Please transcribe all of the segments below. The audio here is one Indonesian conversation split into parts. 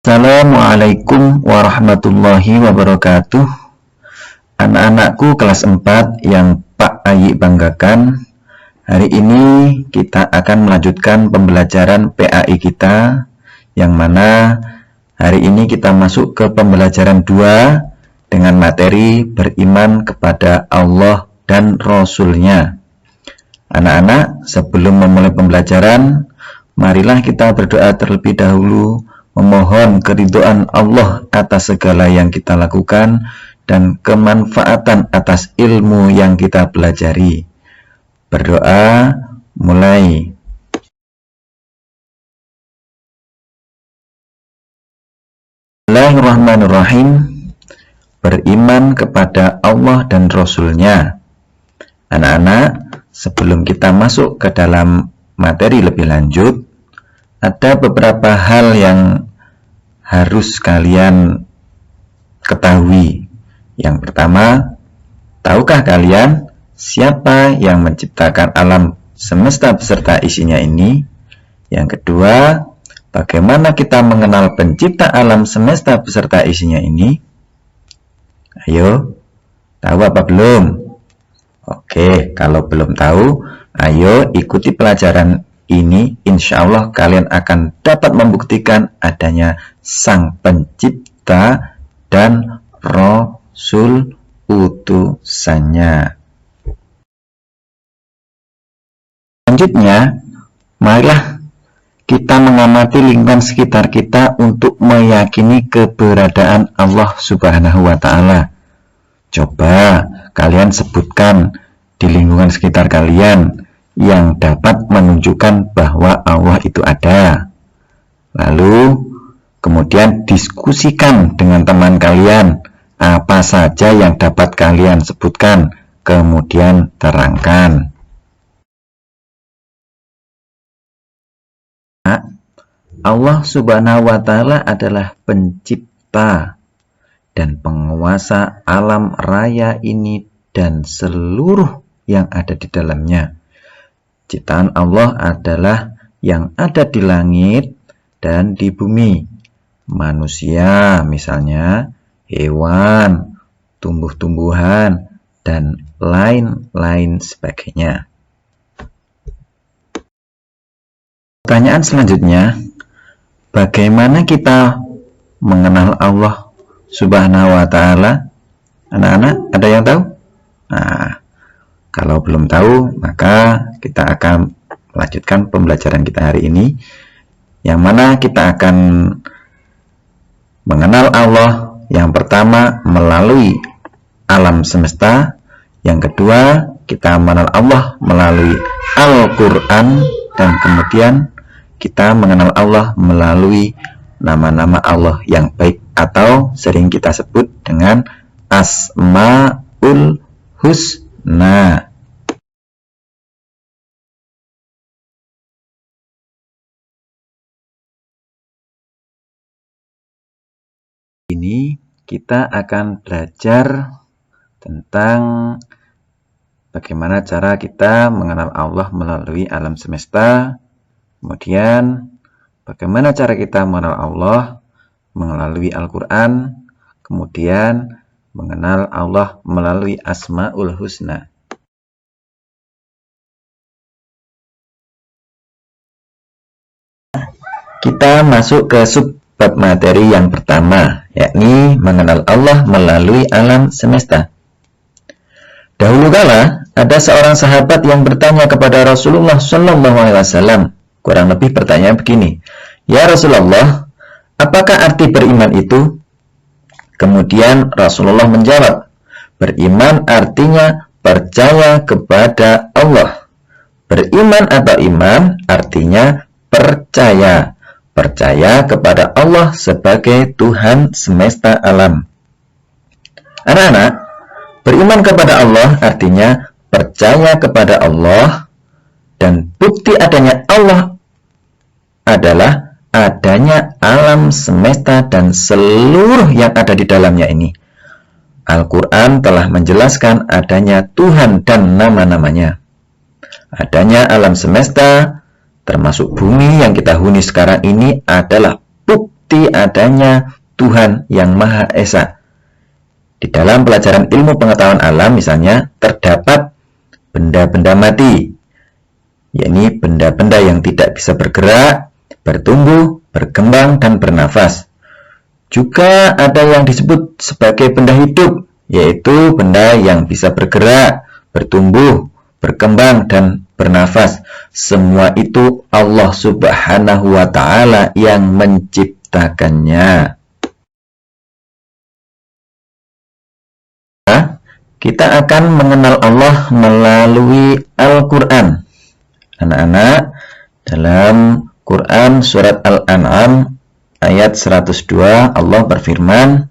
Assalamualaikum warahmatullahi wabarakatuh. Anak-anakku kelas 4 yang Pak Ayi banggakan, hari ini kita akan melanjutkan pembelajaran PAI kita, yang mana hari ini kita masuk ke pembelajaran 2 dengan materi beriman kepada Allah dan Rasul-Nya. Anak-anak, sebelum memulai pembelajaran, marilah kita berdoa terlebih dahulu, memohon keridhaan Allah atas segala yang kita lakukan dan kemanfaatan atas ilmu yang kita pelajari. Berdoa mulai. Bismillahirrahmanirrahim. Beriman kepada Allah dan Rasul-Nya. Anak-anak, sebelum kita masuk ke dalam materi lebih lanjut, ada beberapa hal yang harus kalian ketahui. Yang pertama, tahukah kalian siapa yang menciptakan alam semesta beserta isinya ini? Yang kedua, bagaimana kita mengenal pencipta alam semesta beserta isinya ini? Ayo, tahu apa belum? Oke, kalau belum tahu, ayo ikuti pelajaran ini, insya Allah kalian akan dapat membuktikan adanya Sang Pencipta dan Rasul utusannya. Selanjutnya, marilah kita mengamati lingkungan sekitar kita untuk meyakini keberadaan Allah Subhanahu wa Ta'ala. Coba kalian sebutkan di lingkungan sekitar kalian yang dapat menunjukkan bahwa Allah itu ada. Lalu kemudian diskusikan dengan teman kalian apa saja yang dapat kalian sebutkan, kemudian terangkan. Allah Subhanahu wa Ta'ala adalah pencipta dan penguasa alam raya ini dan seluruh yang ada di dalamnya. Ciptaan Allah adalah yang ada di langit dan di bumi. Manusia misalnya, hewan, tumbuh-tumbuhan, dan lain-lain sebagainya. Pertanyaan selanjutnya, bagaimana kita mengenal Allah Subhanahu wa Ta'ala? Anak-anak, ada yang tahu? Nah, kalau belum tahu, maka kita akan melanjutkan pembelajaran kita hari ini, yang mana kita akan mengenal Allah yang pertama melalui alam semesta, yang kedua kita mengenal Allah melalui Al-Quran, dan kemudian kita mengenal Allah melalui nama-nama Allah yang baik atau sering kita sebut dengan Asmaul Husna. Ini kita akan belajar tentang bagaimana cara kita mengenal Allah melalui alam semesta. Kemudian bagaimana cara kita mengenal Allah melalui Al-Quran. Kemudian mengenal Allah melalui Asmaul Husna. Kita masuk ke subbab materi yang pertama, yakni mengenal Allah melalui alam semesta. Dahulu kala ada seorang sahabat yang bertanya kepada Rasulullah SAW. Kurang lebih pertanyaan begini, "Ya Rasulullah, apakah arti beriman itu?" Kemudian Rasulullah menjawab, "Beriman artinya percaya kepada Allah." Beriman atau iman artinya percaya. Percaya kepada Allah sebagai Tuhan semesta alam. Anak-anak, beriman kepada Allah artinya percaya kepada Allah, dan bukti adanya Allah adalah adanya alam semesta dan seluruh yang ada di dalamnya ini. Al-Quran telah menjelaskan adanya Tuhan dan nama-namanya. Adanya alam semesta, termasuk bumi yang kita huni sekarang ini, adalah bukti bukti adanya Tuhan yang Maha Esa. Di dalam pelajaran ilmu pengetahuan alam misalnya terdapat benda-benda mati, yakni benda-benda yang tidak bisa bergerak, bertumbuh, berkembang, dan bernafas. Juga ada yang disebut sebagai benda hidup, yaitu benda yang bisa bergerak, bertumbuh, berkembang, dan bernafas. Semua itu Allah Subhanahu wa Ta'ala yang menciptakannya. Kita akan mengenal Allah melalui Al-Quran. Anak-anak, dalam Quran surat Al-An'am ayat 102 Allah berfirman,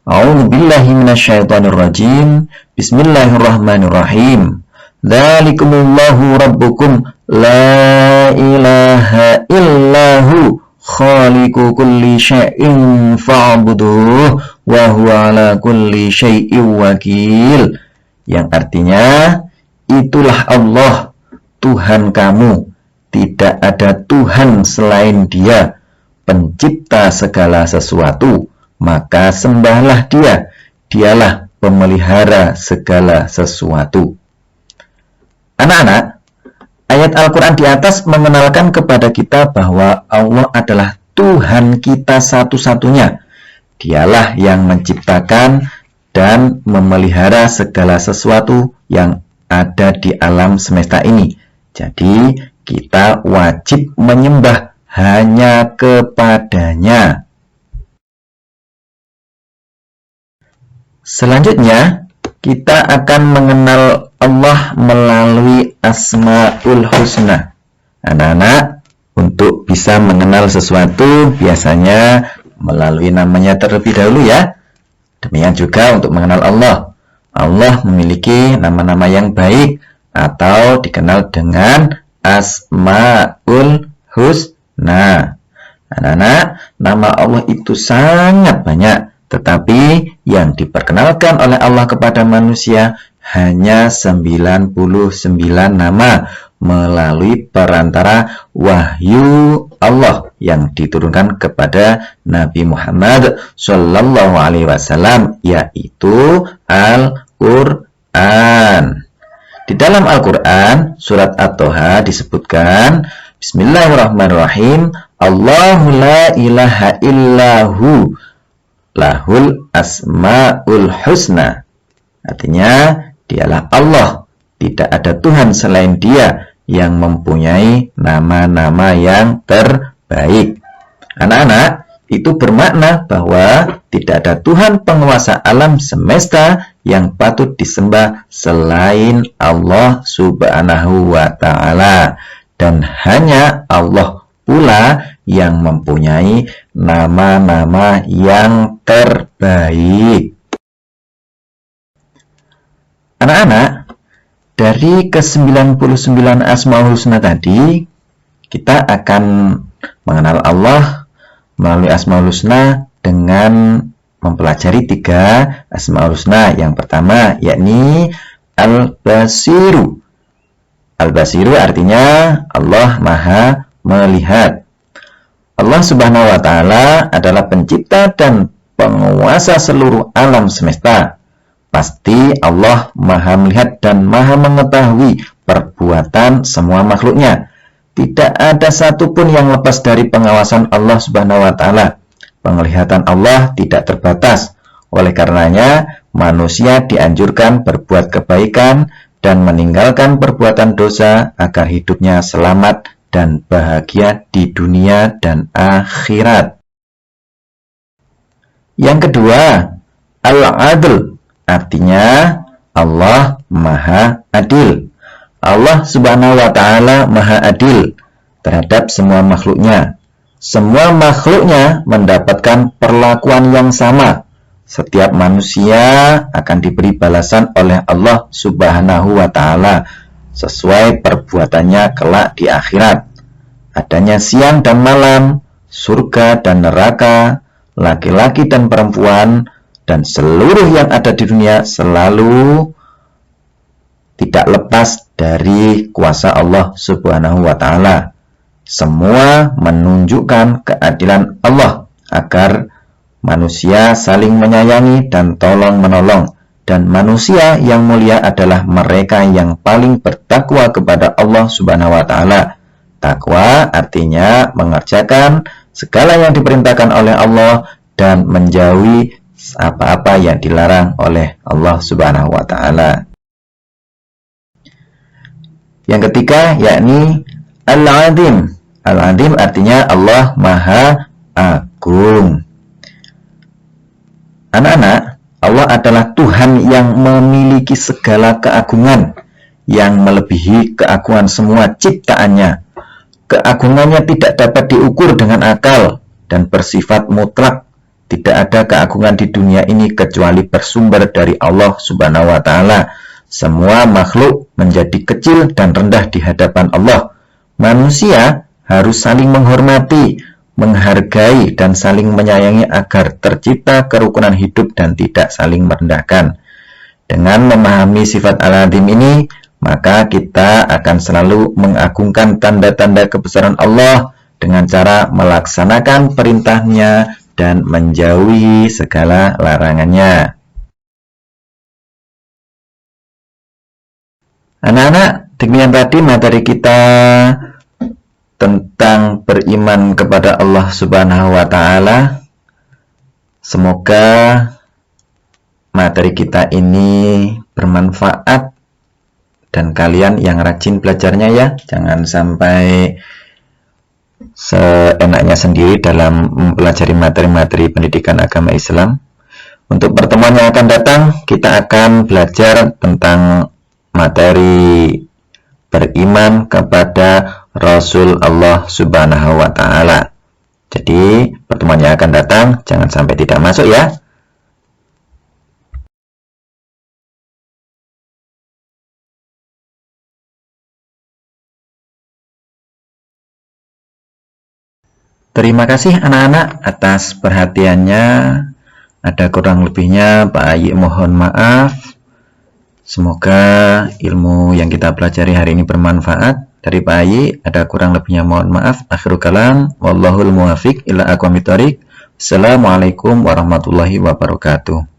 A'udzu billahi minasyaitonir rajim. Bismillahirrahmanirrahim. Dzalikumullahu rabbukum la ilaha illahu khaliqu kulli syai'in fa'buduh wa huwa ala kulli syai'in wakil. Yang artinya, itulah Allah, Tuhan kamu, tidak ada Tuhan selain Dia, pencipta segala sesuatu, maka sembahlah Dia, Dialah pemelihara segala sesuatu. Anak-anak, ayat Al-Quran di atas mengenalkan kepada kita bahwa Allah adalah Tuhan kita satu-satunya. Dialah yang menciptakan dan memelihara segala sesuatu yang ada di alam semesta ini. Jadi, kita wajib menyembah hanya kepadanya. Selanjutnya, kita akan mengenal Allah melalui Asmaul Husna. Anak-anak, untuk bisa mengenal sesuatu biasanya melalui namanya terlebih dahulu ya. Demikian juga untuk mengenal Allah. Allah memiliki nama-nama yang baik atau dikenal dengan Asmaul Husna. Anak-anak, nama Allah itu sangat banyak, tetapi yang diperkenalkan oleh Allah kepada manusia hanya 99 nama melalui perantara wahyu Allah yang diturunkan kepada Nabi Muhammad Sallallahu Alaihi Wasallam, yaitu Al-Quran. Di dalam Al-Quran, surat At-Toha disebutkan, Bismillahirrahmanirrahim, Allahu la ilaha illahu lahul asma'ul husna. Artinya, Dialah Allah, tidak ada Tuhan selain Dia yang mempunyai nama-nama yang terbaik. Anak-anak, itu bermakna bahwa tidak ada Tuhan penguasa alam semesta yang patut disembah selain Allah Subhanahu wa Ta'ala, dan hanya Allah pula yang mempunyai nama-nama yang terbaik. Anak-anak, dari ke-99 Asmaul Husna tadi, kita akan mengenal Allah melalui Asmaul Husna dengan mempelajari 3 Asmaul Husna. Yang pertama, yakni Al-Basiru. Al-Basiru artinya Allah Maha Melihat. Allah Subhanahu wa Ta'ala adalah pencipta dan penguasa seluruh alam semesta. Pasti Allah Maha Melihat dan Maha Mengetahui perbuatan semua makhluknya. Tidak ada satupun yang lepas dari pengawasan Allah Subhanahu wa Ta'ala. Penglihatan Allah tidak terbatas. Oleh karenanya, manusia dianjurkan berbuat kebaikan dan meninggalkan perbuatan dosa agar hidupnya selamat dan bahagia di dunia dan akhirat. Yang kedua, Al-Adl. Artinya Allah Maha Adil. Allah Subhanahu wa Ta'ala Maha Adil terhadap semua makhluknya. Semua makhluknya mendapatkan perlakuan yang sama. Setiap manusia akan diberi balasan oleh Allah Subhanahu wa Ta'ala sesuai perbuatannya kelak di akhirat. Adanya siang dan malam, surga dan neraka, laki-laki dan perempuan, dan seluruh yang ada di dunia selalu tidak lepas dari kuasa Allah Subhanahu wa Ta'ala. Semua menunjukkan keadilan Allah. agar manusia saling menyayangi dan tolong-menolong. Dan manusia yang mulia adalah mereka yang paling bertakwa kepada Allah Subhanahu wa Ta'ala. Takwa artinya mengerjakan segala yang diperintahkan oleh Allah dan menjauhi apa-apa yang dilarang oleh Allah Subhanahu wa Ta'ala. Yang ketiga yakni Al-Azim. Al-Azim artinya Allah Maha Agung. Anak-anak, Allah adalah Tuhan yang memiliki segala keagungan yang melebihi keagungan semua ciptaannya. Keagungannya tidak dapat diukur dengan akal dan bersifat mutlak. Tidak ada keagungan di dunia ini kecuali bersumber dari Allah Subhanahu wa Ta'ala. Semua makhluk menjadi kecil dan rendah di hadapan Allah. Manusia harus saling menghormati, menghargai, dan saling menyayangi agar tercipta kerukunan hidup dan tidak saling merendahkan. Dengan memahami sifat Al-Azim ini, maka kita akan selalu mengagungkan tanda-tanda kebesaran Allah dengan cara melaksanakan perintahnya dan menjauhi segala larangannya. Anak-anak, demikian tadi materi kita tentang beriman kepada Allah Subhanahu wa Ta'ala. Semoga materi kita ini bermanfaat dan kalian yang rajin belajarnya ya. Jangan sampai seenaknya sendiri dalam mempelajari materi-materi pendidikan agama Islam. Untuk pertemuan yang akan datang, kita akan belajar tentang materi beriman kepada Rasul Allah Subhanahu wa Ta'ala. Jadi pertemuan yang akan datang jangan sampai tidak masuk ya. Terima kasih anak-anak atas perhatiannya. Ada kurang lebihnya Pak Ayi mohon maaf. Semoga ilmu yang kita pelajari hari ini bermanfaat. Dari Pak Ayi ada kurang lebihnya mohon maaf. Akhirul kalam, wallahul muwafiq ila aqwamit thoriq. Assalamualaikum warahmatullahi wabarakatuh.